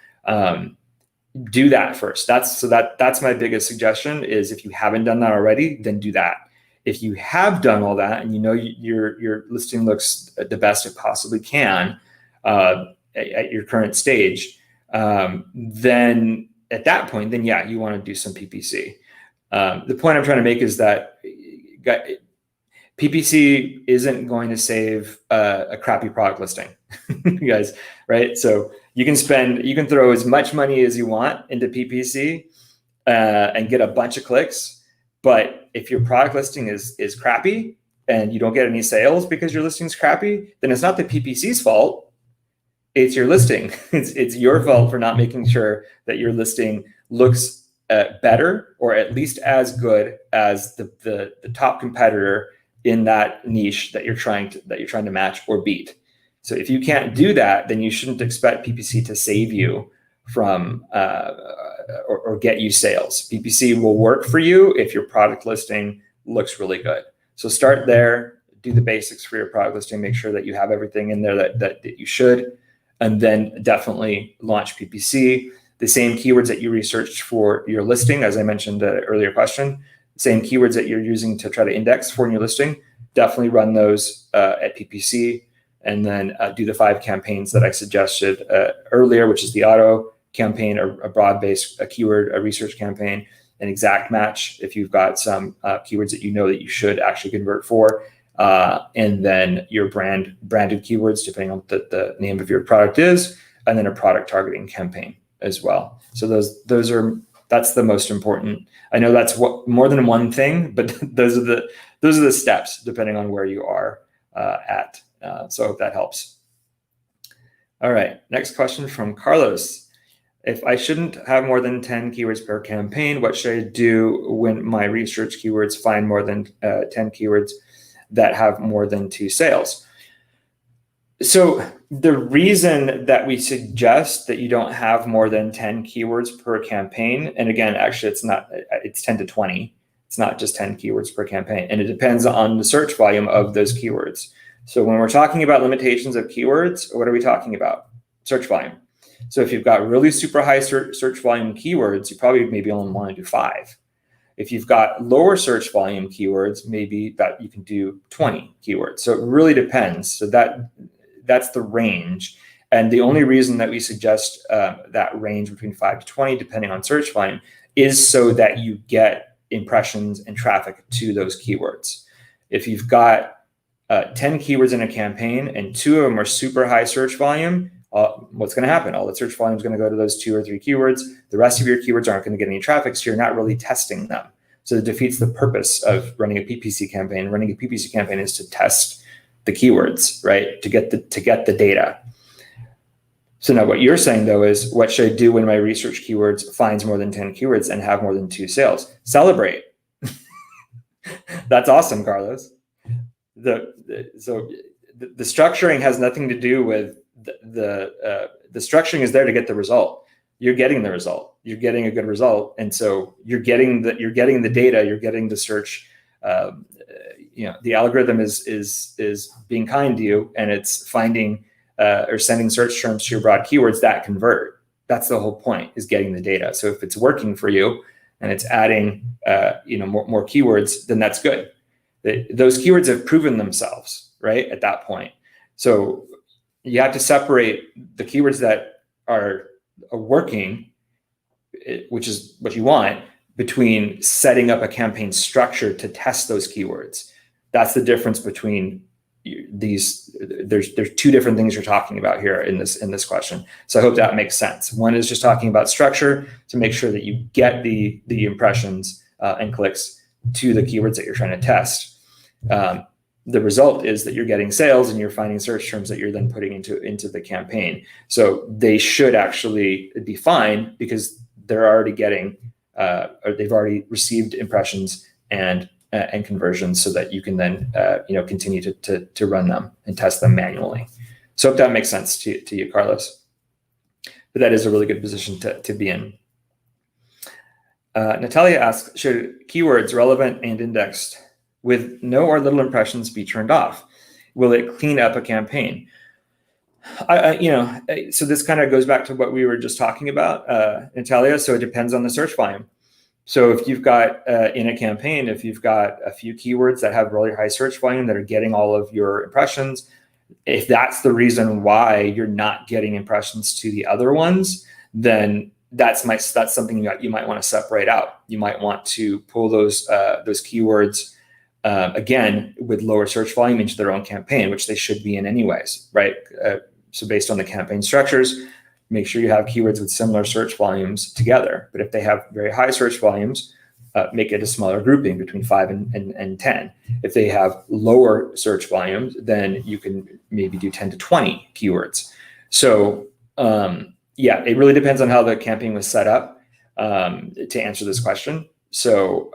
do that first. That's my biggest suggestion is if you haven't done that already, then do that. If you have done all that and your listing looks the best it possibly can at your current stage, then at that point, then yeah, you want to do some PPC. The point I'm trying to make is that PPC isn't going to save a crappy product listing, you guys, right? So you can throw as much money as you want into PPC and get a bunch of clicks. But if your product listing is crappy, and you don't get any sales because your listing's crappy, then it's not the PPC's fault. It's your listing. It's your fault for not making sure that your listing looks better or at least as good as the top competitor in that niche that you're trying to match or beat. So if you can't do that, then you shouldn't expect PPC to save you from or get you sales. PPC will work for you if your product listing looks really good. So start there, do the basics for your product listing, make sure that you have everything in there that you should, and then definitely launch PPC. The same keywords that you researched for your listing, as I mentioned in the earlier question, same keywords that you're using to try to index for in your listing, definitely run those at PPC, and then do the 5 campaigns that I suggested earlier, which is the auto campaign, a broad-based keyword, a research campaign, an exact match if you've got some keywords that you know that you should actually convert for, and then your branded keywords depending on what the name of your product is, and then a product targeting campaign as well. So that's the most important. I know that's more than one thing, but those are the steps depending on where you are at. So I hope that helps. All right, next question from Carlos. If I shouldn't have more than 10 keywords per campaign, what should I do when my research keywords find more than 10 keywords that have more than 2 sales? So the reason that we suggest that you don't have more than 10 keywords per campaign, and again, actually it's 10 to 20. It's not just 10 keywords per campaign, and it depends on the search volume of those keywords. So when we're talking about limitations of keywords, what are we talking about? Search volume. So if you've got really super high search volume keywords, you probably maybe only want to do 5. If you've got lower search volume keywords, maybe that you can do 20 keywords. So it really depends. So that's the range. And the only reason that we suggest that range between 5 to 20, depending on search volume, is so that you get impressions and traffic to those keywords. If you've got 10 keywords in a campaign and 2 of them are super high search volume, what's going to happen? All the search volume is going to go to those 2 or 3 keywords. The rest of your keywords aren't going to get any traffic, so you're not really testing them. So it defeats the purpose of running a PPC campaign. Running a PPC campaign is to test the keywords, right? To get the data. So now what you're saying though is, what should I do when my research keywords finds more than 10 keywords and have more than 2 sales? Celebrate. That's awesome, Carlos. So the structuring has nothing to do with the structuring is there to get the result. You're getting the result. You're getting a good result, and so you're getting the data. You're getting the search. The algorithm is being kind to you, and it's finding or sending search terms to your broad keywords that convert. That's the whole point, is getting the data. So if it's working for you and it's adding more keywords, then that's good. Those keywords have proven themselves, right, at that point. So you have to separate the keywords that are working, which is what you want, between setting up a campaign structure to test those keywords. That's the difference between these. There's 2 different things you're talking about here in this question. So I hope that makes sense. One is just talking about structure to make sure that you get the impressions and clicks to the keywords that you're trying to test. The result is that you're getting sales and you're finding search terms that you're then putting into the campaign. So they should actually be fine because they're already getting, or they've already received impressions and conversions, so that you can then continue to run them and test them manually. So hope that makes sense to you, Carlos. But that is a really good position to be in. Natalia asks, should keywords relevant and indexed with no or little impressions be turned off? Will it clean up a campaign? So this kind of goes back to what we were just talking about, Natalia. So it depends on the search volume. So if you've got in a campaign, if you've got a few keywords that have really high search volume that are getting all of your impressions, if that's the reason why you're not getting impressions to the other ones, then that's something that you might want to separate out. You might want to pull those keywords again with lower search volume into their own campaign, which they should be in anyways, right? So based on the campaign structures, make sure you have keywords with similar search volumes together. But if they have very high search volumes, make it a smaller grouping between 5 and 10. If they have lower search volumes, then you can maybe do 10 to 20 keywords. So yeah, it really depends on how the campaign was set up to answer this question. So,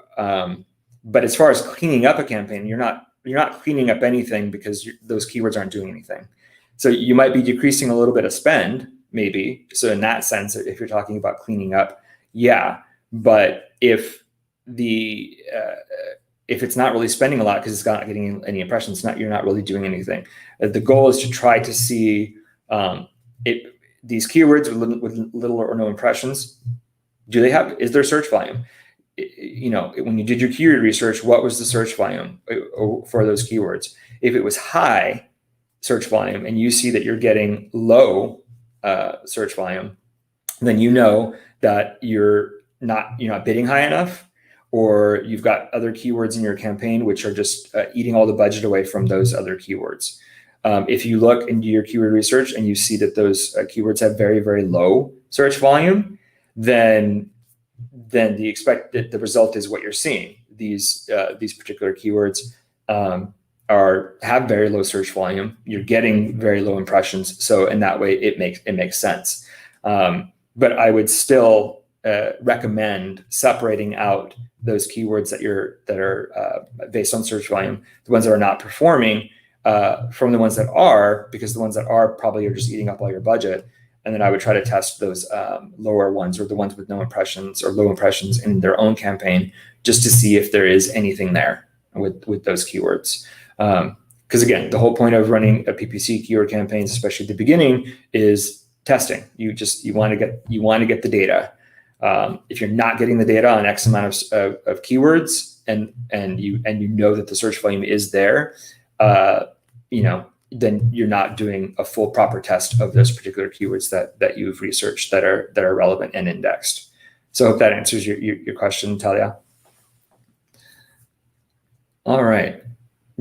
but as far as cleaning up a campaign, you're not cleaning up anything because those keywords aren't doing anything. So you might be decreasing a little bit of spend, maybe. So in that sense, if you're talking about cleaning up, yeah. But if it's not really spending a lot because it's not getting any impressions, you're not really doing anything. The goal is to try to see these keywords with little or no impressions. Is there search volume? When you did your keyword research, what was the search volume for those keywords? If it was high search volume and you see that you're getting low search volume, then you know that you're not bidding high enough, or you've got other keywords in your campaign which are just eating all the budget away from those other keywords. If you look into your keyword research and you see that those keywords have very, very low search volume, then the result is what you're seeing. These particular keywords have very low search volume. You're getting very low impressions. So in that way, it makes sense. But I would still recommend separating out those keywords that are based on search volume, the ones that are not performing, from the ones that are, because the ones that are probably are just eating up all your budget. And then I would try to test those lower ones, or the ones with no impressions or low impressions in their own campaign, just to see if there is anything there with those keywords. Because again, the whole point of running a PPC keyword campaigns, especially at the beginning, is testing. You want to get the data. If you're not getting the data on X amount of keywords, and you know that the search volume is there, then you're not doing a full proper test of those particular keywords that you've researched that are relevant and indexed. So I hope that answers your question, Talia. All right.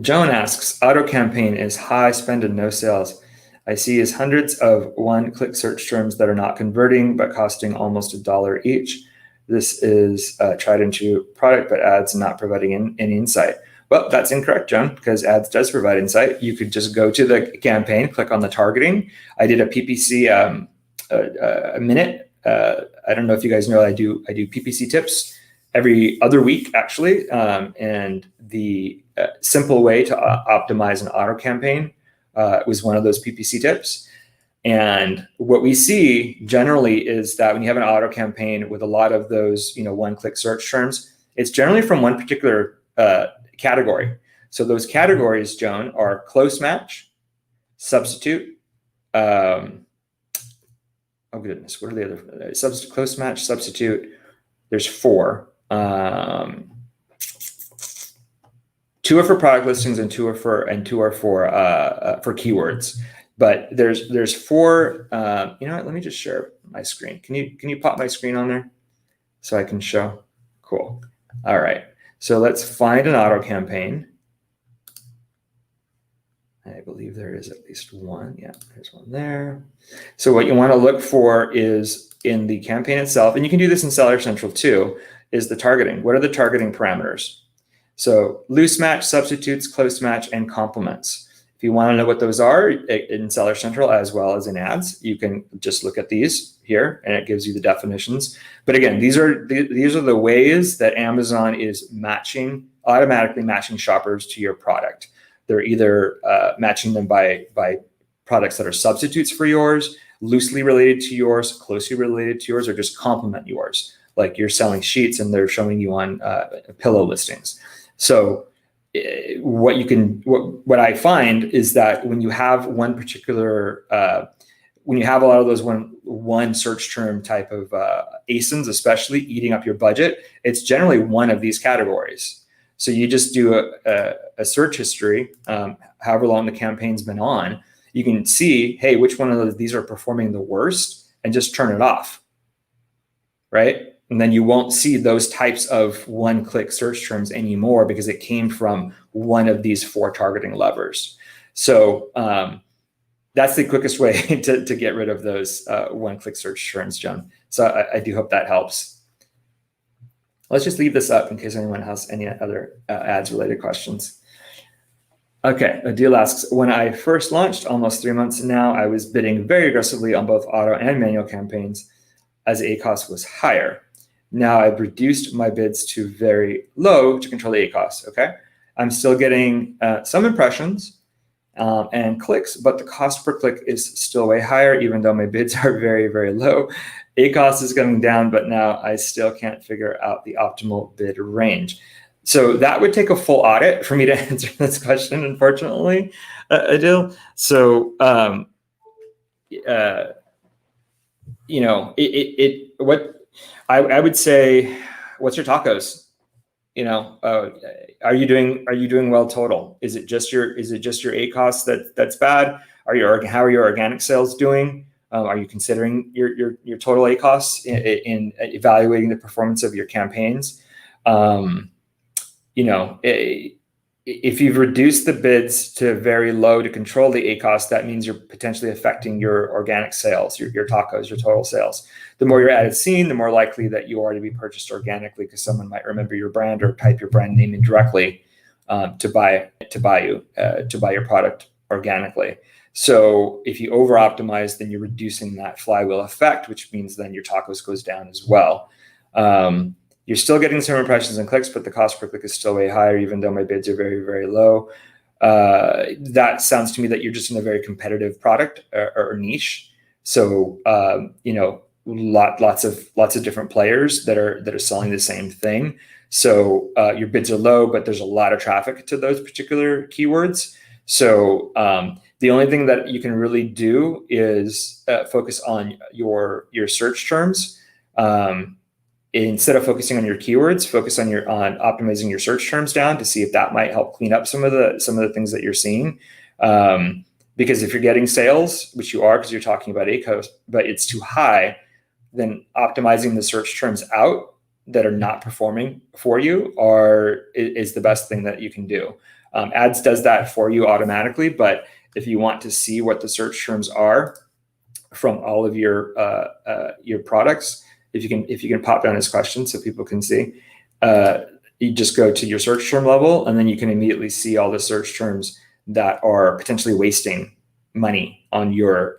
Joan asks, auto campaign is high spend and no sales. I see is hundreds of one-click search terms that are not converting, but costing almost $1 each. This is tried and true product, but ads not providing any insight. Well, that's incorrect, Joan, because ads does provide insight. You could just go to the campaign, click on the targeting. I did a PPC a minute. I don't know if you guys know, I do PPC tips every other week, actually. And the simple way to optimize an auto campaign was one of those PPC tips. And what we see generally is that when you have an auto campaign with a lot of those, one-click search terms, it's generally from one particular category. So those categories, Joan, are close match, substitute. Oh goodness, what are the other? Close match, substitute. There's 4. 2 are for product listings and 2 are for keywords. But there's 4. You know what? Let me just share my screen. Can you pop my screen on there so I can show? Cool. All right. So let's find an auto campaign. I believe there is at least one. Yeah, there's one there. So what you want to look for is in the campaign itself, and you can do this in Seller Central too, is the targeting. What are the targeting parameters? So loose match, substitutes, close match, and complements. If you want to know what those are in Seller Central as well as in ads, you can just look at these here, and it gives you the definitions. But again, these are the ways that Amazon is automatically matching shoppers to your product. They're either matching them by products that are substitutes for yours, loosely related to yours, closely related to yours, or just complement yours. Like you're selling sheets and they're showing you on pillow listings. So what I find is that when you have one particular, when you have a lot of those one search term type of ASINs, especially eating up your budget, it's generally one of these categories. So you just do a search history, however long the campaign's been on, you can see, hey, which one of these are performing the worst, and just turn it off, right? And then you won't see those types of one-click search terms anymore because it came from one of these 4 targeting levers. So that's the quickest way to get rid of those one-click search terms, John. So I do hope that helps. Let's just leave this up in case anyone has any other ads related questions. Okay, Adil asks, when I first launched almost 3 months now, I was bidding very aggressively on both auto and manual campaigns as ACoS was higher. Now I've reduced my bids to very low to control the ACoS, okay? I'm still getting some impressions and clicks, but the cost per click is still way higher, even though my bids are very, very low. ACoS is going down, but now I still can't figure out the optimal bid range. So that would take a full audit for me to answer this question, unfortunately, Adil. So, what I would say, what's your TACoS? Are you doing well total? Is it just your ACoS that's bad? How are your organic sales doing? Are you considering your total ACoS in evaluating the performance of your campaigns? If you've reduced the bids to very low to control the ACoS, that means you're potentially affecting your organic sales, your TACoS, your total sales. The more your ad is seen, the more likely that you are to be purchased organically, because someone might remember your brand or type your brand name in directly to buy your product organically. So if you over optimize, then you're reducing that flywheel effect, which means then your TACoS goes down as well. You're still getting some impressions and clicks, but the cost per click is still way higher, even though my bids are very, very low. That sounds to me that you're just in a very competitive product or niche. So, lots of different players that are selling the same thing. So your bids are low, but there's a lot of traffic to those particular keywords. So the only thing that you can really do is focus on your search terms. Instead of focusing on your keywords, focus on optimizing your search terms down to see if that might help clean up some of the things that you're seeing. Because if you're getting sales, which you are because you're talking about ACoS, but it's too high, then optimizing the search terms out that are not performing for you is the best thing that you can do. Ads does that for you automatically, but if you want to see what the search terms are from all of your products, if you can pop down his question so people can see, you just go to your search term level, and then you can immediately see all the search terms that are potentially wasting money on to your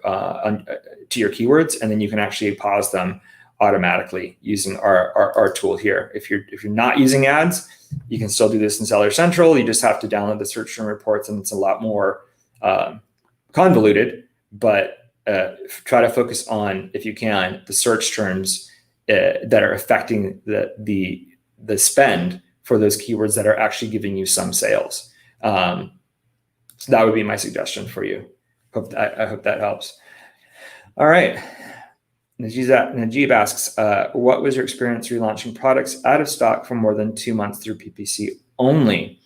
keywords, and then you can actually pause them automatically using our tool here. If you're not using ads, you can still do this in Seller Central. You just have to download the search term reports, and it's a lot more convoluted. But try to focus on, if you can, the search terms that are affecting the spend for those keywords that are actually giving you some sales. So that would be my suggestion for you. I hope that helps. All right. Najib asks, what was your experience relaunching products out of stock for more than 2 months through PPC only?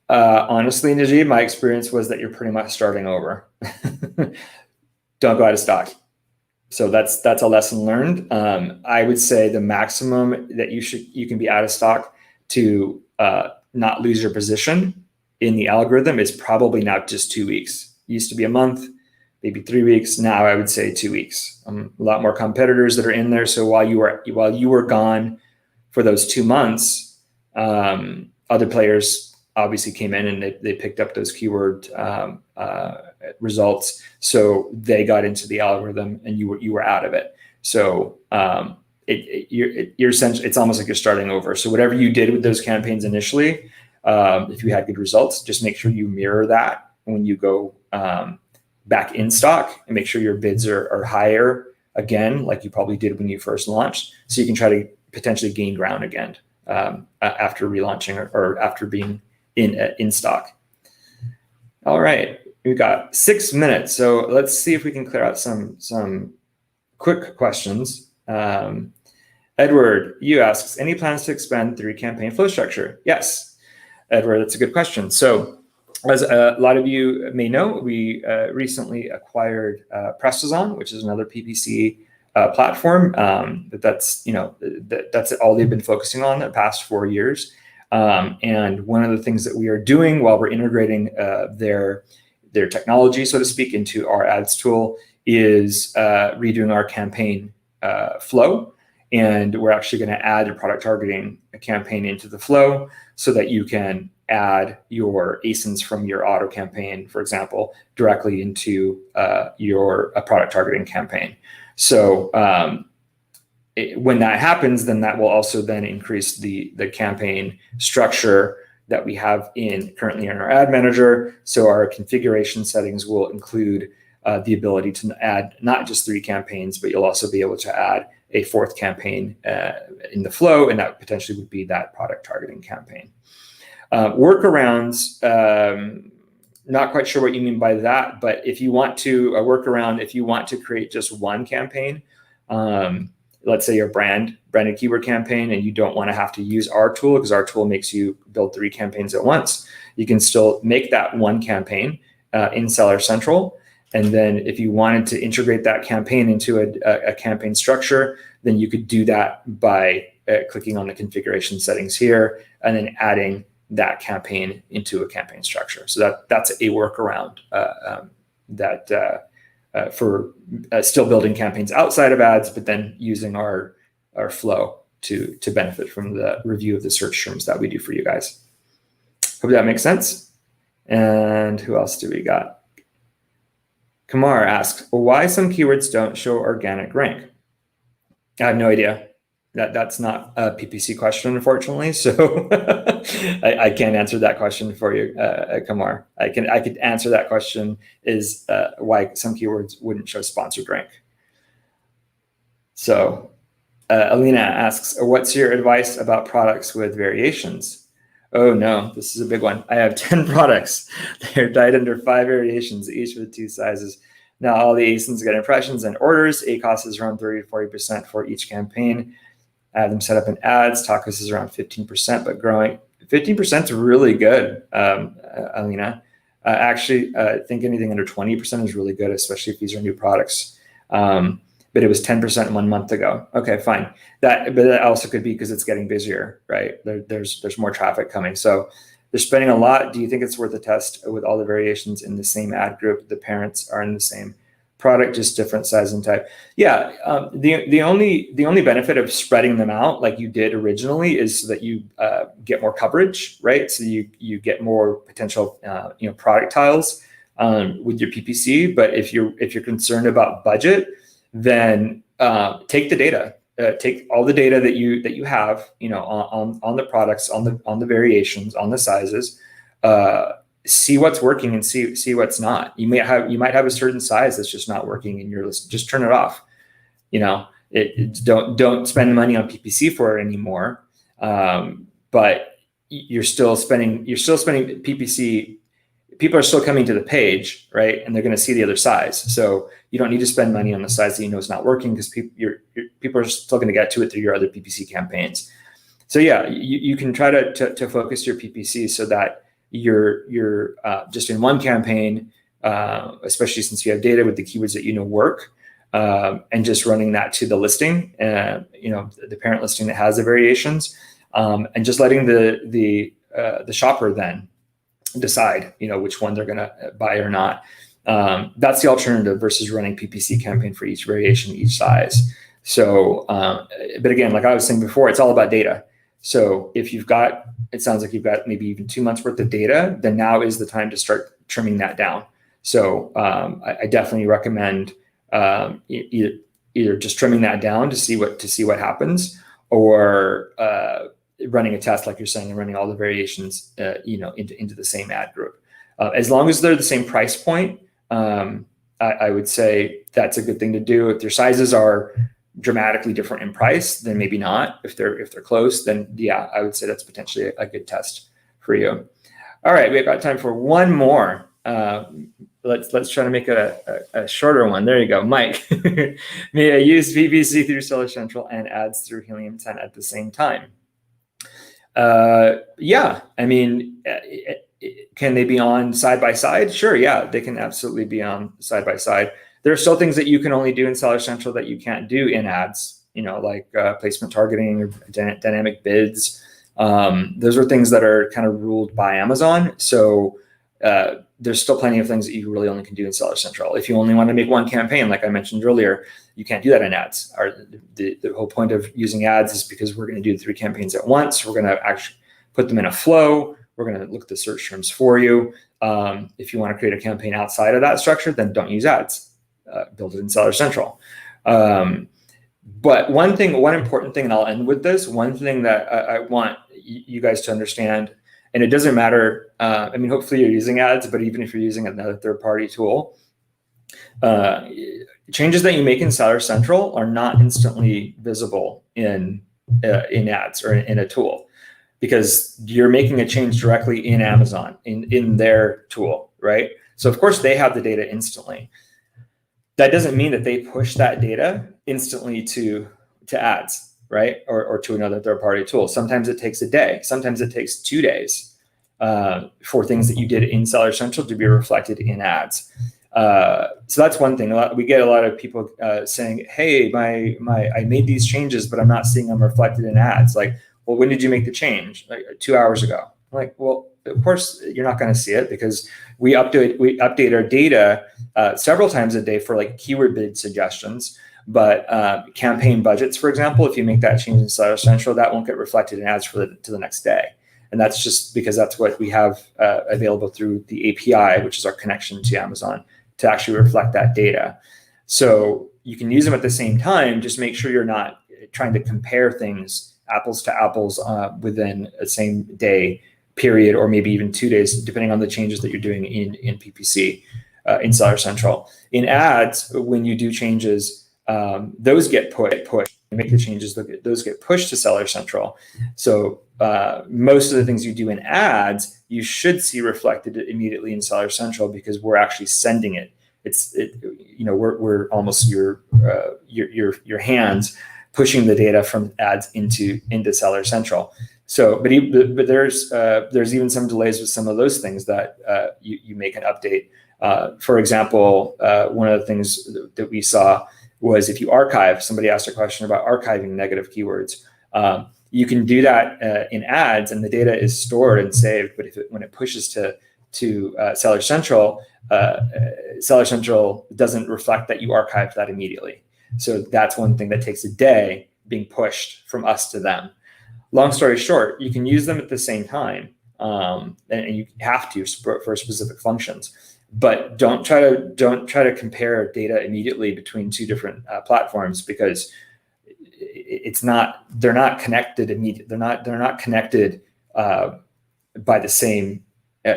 Honestly, Najib, my experience was that you're pretty much starting over. Don't go out of stock. So that's a lesson learned. I would say the maximum that you can be out of stock to not lose your position in the algorithm is probably now just 2 weeks. It used to be a month, maybe 3 weeks. Now I would say 2 weeks. A lot more competitors that are in there. So while you were gone for those 2 months, other players obviously came in and they picked up those keyword results. So they got into the algorithm and you were out of it. So you're essentially, it's almost like you're starting over. So whatever you did with those campaigns initially, if you had good results, just make sure you mirror that when you go back in stock, and make sure your bids are higher again, like you probably did when you first launched, so you can try to potentially gain ground again after relaunching or after being in stock. All right, we've got 6 minutes, so let's see if we can clear out some quick questions. Edward, you asks, any plans to expand the campaign flow structure? Yes, Edward, that's a good question. So as a lot of you may know, we recently acquired PrestaZon, which is another PPC platform. That's all they've been focusing on the past 4 years. And one of the things that we are doing while we're integrating their technology, so to speak, into our ads tool is redoing our campaign flow. And we're actually going to add a product targeting campaign into the flow so that you can add your ASINs from your auto campaign, for example, directly into your product targeting campaign. So when that happens, then that will also then increase the campaign structure that we have currently in our ad manager. So our configuration settings will include the ability to add not just 3 campaigns, but you'll also be able to add a 4th campaign in the flow, and that potentially would be that product targeting campaign. Workarounds, not quite sure what you mean by that, but if you want to, a workaround, if you want to create just one campaign, let's say your branded keyword campaign, and you don't want to have to use our tool because our tool makes you build 3 campaigns at once, you can still make that one campaign in Seller Central. And then if you wanted to integrate that campaign into a campaign structure, then you could do that by clicking on the configuration settings here and then adding that campaign into a campaign structure. So that's a workaround for still building campaigns outside of ads, but then using our flow to benefit from the review of the search terms that we do for you guys. Hope that makes sense. And who else do we got? Kamar asks, why some keywords don't show organic rank? I have no idea. That's not a PPC question, unfortunately. So I can't answer that question for you, Kamar. I could answer that question is why some keywords wouldn't show sponsored rank. So Alina asks, what's your advice about products with variations? Oh no, this is a big one. I have 10 products. They're died under 5 variations, each with 2 sizes. Now all the ASINs get impressions and orders. TACoS is around 30 to 40% for each campaign. I have them set up in ads. TACoS is around 15%, but growing. 15% is really good, Alina. Actually, I think anything under 20% is really good, especially if these are new products. But it was 10% 1 month ago. Okay, fine. But that also could be because it's getting busier, right? There's more traffic coming. So they're spending a lot. Do you think it's worth a test with all the variations in the same ad group? The parents are in the same product, just different size and type. Yeah. The only benefit of spreading them out like you did originally is so that you get more coverage, right? So you get more potential product tiles with your PPC. But if you're concerned about budget, then take the data, take all the data that you have, on the products, on the variations, on the sizes, see what's working and see what's not. You might have a certain size that's just not working in your list. Just turn it off. Don't spend money on PPC for it anymore. But you're still spending PPC. People are still coming to the page, right? And they're going to see the other size. So you don't need to spend money on the size that you know is not working because people are still going to get to it through your other PPC campaigns. So yeah, you can try to focus your PPC so that you're just in one campaign, especially since you have data with the keywords that work, and just running that to the listing, the parent listing that has the variations, and just letting the shopper then decide, which one they're going to buy or not. That's the alternative versus running PPC campaign for each variation, each size. So, but again, like I was saying before, it's all about data. So if it sounds like you've got maybe even 2 months worth of data, then now is the time to start trimming that down. So I definitely recommend either just trimming that down to see what happens, or running a test, like you're saying, and running all the variations, into the same ad group. As long as they're the same price point, I would say that's a good thing to do. If their sizes are dramatically different in price, then maybe not. If they're close, then yeah, I would say that's potentially a good test for you. All right, we've got time for one more. Let's try to make a shorter one. There you go, Mike. May I use PPC through Seller Central and ads through Helium 10 at the same time? Yeah, I mean, can they be on side by side? Sure, yeah, they can absolutely be on side by side. There are still things that you can only do in Seller Central that you can't do in ads, like placement targeting or dynamic bids. Those are things that are kind of ruled by Amazon. So there's still plenty of things that you really only can do in Seller Central. If you only want to make one campaign, like I mentioned earlier, you can't do that in ads. The whole point of using ads is because we're going to do 3 campaigns at once. We're going to actually put them in a flow. We're going to look at the search terms for you. If you want to create a campaign outside of that structure, then don't use ads. Build it in Seller Central. But one important thing, and I'll end with this, one thing that I want you guys to understand, and it doesn't matter, I mean, hopefully you're using ads, but even if you're using another third-party tool, changes that you make in Seller Central are not instantly visible in ads or in a tool, because you're making a change directly in Amazon, in their tool, right? So of course they have the data instantly. That doesn't mean that they push that data instantly to ads, right? Or to another third-party tool. Sometimes it takes a day. Sometimes it takes 2 days for things that you did in Seller Central to be reflected in ads. So that's one thing. We get a lot of people saying, "Hey, I made these changes, but I'm not seeing them reflected in ads." Like, well, when did you make the change? Like 2 hours ago. I'm like, well, of course you're not going to see it, because we update our data several times a day for like keyword bid suggestions. But campaign budgets, for example, if you make that change in Seller Central, that won't get reflected in ads to the next day. And that's just because that's what we have available through the API, which is our connection to Amazon, to actually reflect that data. So you can use them at the same time. Just make sure you're not trying to compare things apples to apples within a same day period, or maybe even 2 days, depending on the changes that you're doing in PPC, in Seller Central. In ads, when you do changes, those get pushed. You make the changes, those get pushed to Seller Central. So most of the things you do in ads, you should see reflected immediately in Seller Central, because we're actually sending it. We're almost your hands pushing the data from ads into Seller Central. So, but there's even some delays with some of those things that you make an update. For example, one of the things that we saw was if you archive. Somebody asked a question about archiving negative keywords. You can do that in ads, and the data is stored and saved. But when it pushes to Seller Central, Seller Central doesn't reflect that you archived that immediately. So that's one thing that takes a day being pushed from us to them. Long story short, you can use them at the same time, and you have to for specific functions. But don't try to compare data immediately between 2 different platforms, because they're not connected immediately. They're not connected by the same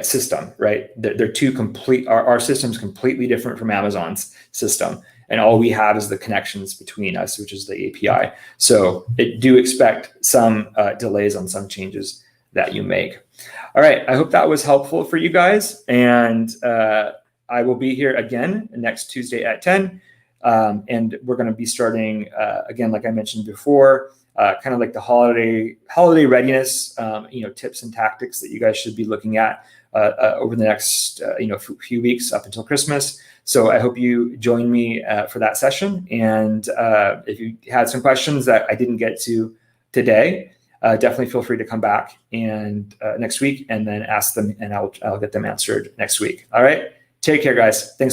system, right? They're 2 complete. Our system's completely different from Amazon's system, and all we have is the connections between us, which is the API. So do expect some delays on some changes that you make. All right, I hope that was helpful for you guys, and I will be here again next Tuesday at 10, and we're going to be starting again, like I mentioned before, kind of like the holiday readiness, tips and tactics that you guys should be looking at over the next few weeks up until Christmas. So I hope you join me for that session, and if you had some questions that I didn't get to today, definitely feel free to come back and next week and then ask them, and I'll get them answered next week. All right. Take care, guys. Thanks so much.